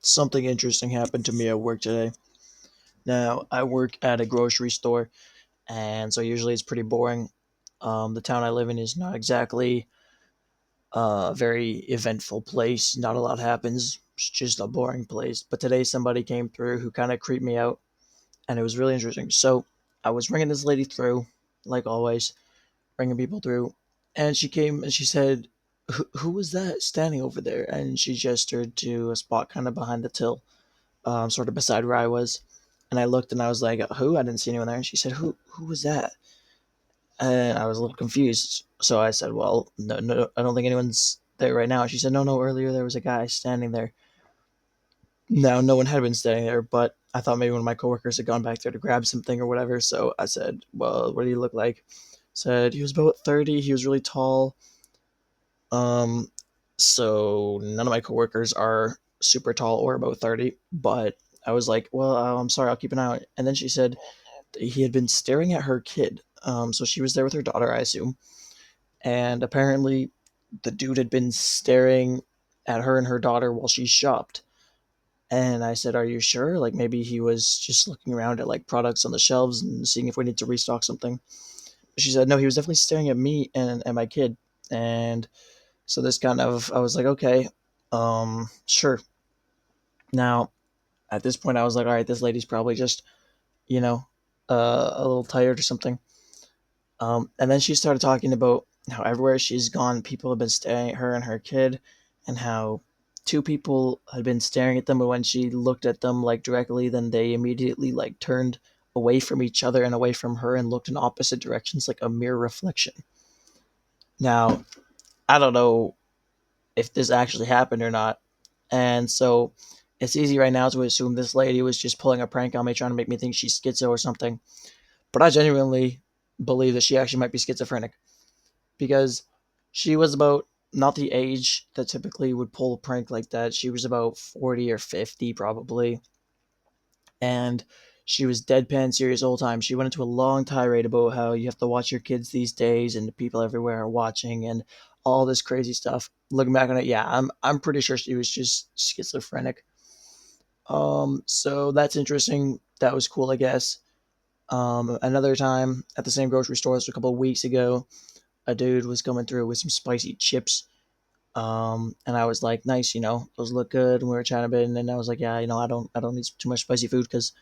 Something interesting happened to me at work today. Now, I work at a grocery store, and so usually it's pretty boring. The town I live in is not exactly a very eventful place. Not a lot happens. It's just a boring place. But today, somebody came through who kind of creeped me out, and it was really interesting. So, I was ringing this lady through, like always, ringing people through, and she came and she said, "Who was that standing over there?" And she gestured to a spot kind of behind the till, sort of beside where I was. And I looked and I was like, "Who?" I didn't see anyone there. And she said, "Who was that?" And I was a little confused. So I said, "Well, no, no, I don't think anyone's there right now." And she said, "No, no, earlier there was a guy standing there." Now, no one had been standing there, but I thought maybe one of my coworkers had gone back there to grab something or whatever. So I said, "Well, what do you look like?" Said he was about 30. He was really tall. Um, so none of my coworkers are super tall or about 30, but I was like, well, I'm sorry, I'll keep an eye out. And then she said he had been staring at her kid. So she was there with her daughter, I assume. And apparently the dude had been staring at her and her daughter while she shopped. And I said, "Are you sure? Like maybe he was just looking around at like products on the shelves and seeing if we need to restock something." She said, "No, he was definitely staring at me and at my kid." And so this kind of, I was like, okay, sure. Now, at this point, I was like, all right, this lady's probably just, you know, a little tired or something. And then she started talking about how everywhere she's gone, people have been staring at her and her kid, and how two people had been staring at them, but when she looked at them like directly, then they immediately like turned away from each other and away from her and looked in opposite directions like a mirror reflection. Now, I don't know if this actually happened or not. And so it's easy right now to assume this lady was just pulling a prank on me, trying to make me think she's schizo or something. But I genuinely believe that she actually might be schizophrenic because she was about not the age that typically would pull a prank like that. She was about 40 or 50 probably. And she was deadpan serious the whole time. She went into a long tirade about how you have to watch your kids these days and the people everywhere are watching and all this crazy stuff. Looking back on it, yeah, I'm pretty sure she was just schizophrenic. So that's interesting. That was cool, I guess. Another time at the same grocery store, this was a couple of weeks ago, a dude was coming through with some spicy chips. And I was like, nice, those look good. And we were chatting a bit, and then I was like, yeah, I don't need too much spicy food because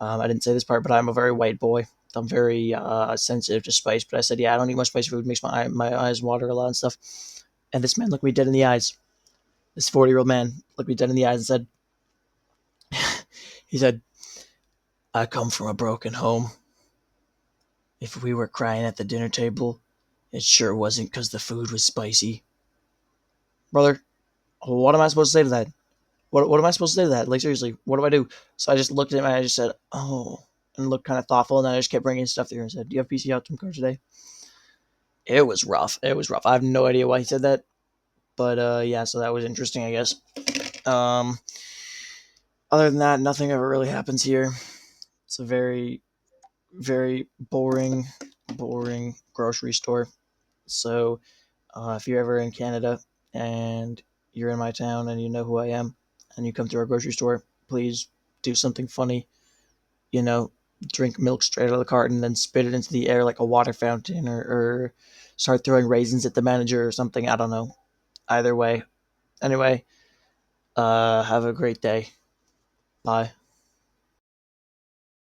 I didn't say this part, but I'm a very white boy. I'm very sensitive to spice. But I said, yeah, I don't eat much spicy food. It makes my eyes water a lot and stuff. And this man looked me dead in the eyes. This 40-year-old man looked me dead in the eyes and said, he said, "I come from a broken home. If we were crying at the dinner table, it sure wasn't because the food was spicy." Brother, what am I supposed to say to that? What am I supposed to say to that? Like, seriously, what do I do? So I just looked at him and I just said, "Oh," and looked kind of thoughtful. And then I just kept bringing stuff through and said, "Do you have PC Optum card today?" It was rough. It was rough. I have no idea why he said that. But yeah, so that was interesting, I guess. Um, Other than that, nothing ever really happens here. It's a very, very boring grocery store. So if you're ever in Canada and you're in my town and you know who I am and you come to our grocery store, please do something funny. You know, drink milk straight out of the carton, then spit it into the air like a water fountain, or start throwing raisins at the manager or something. I don't know. Either way. Anyway, have a great day. Bye.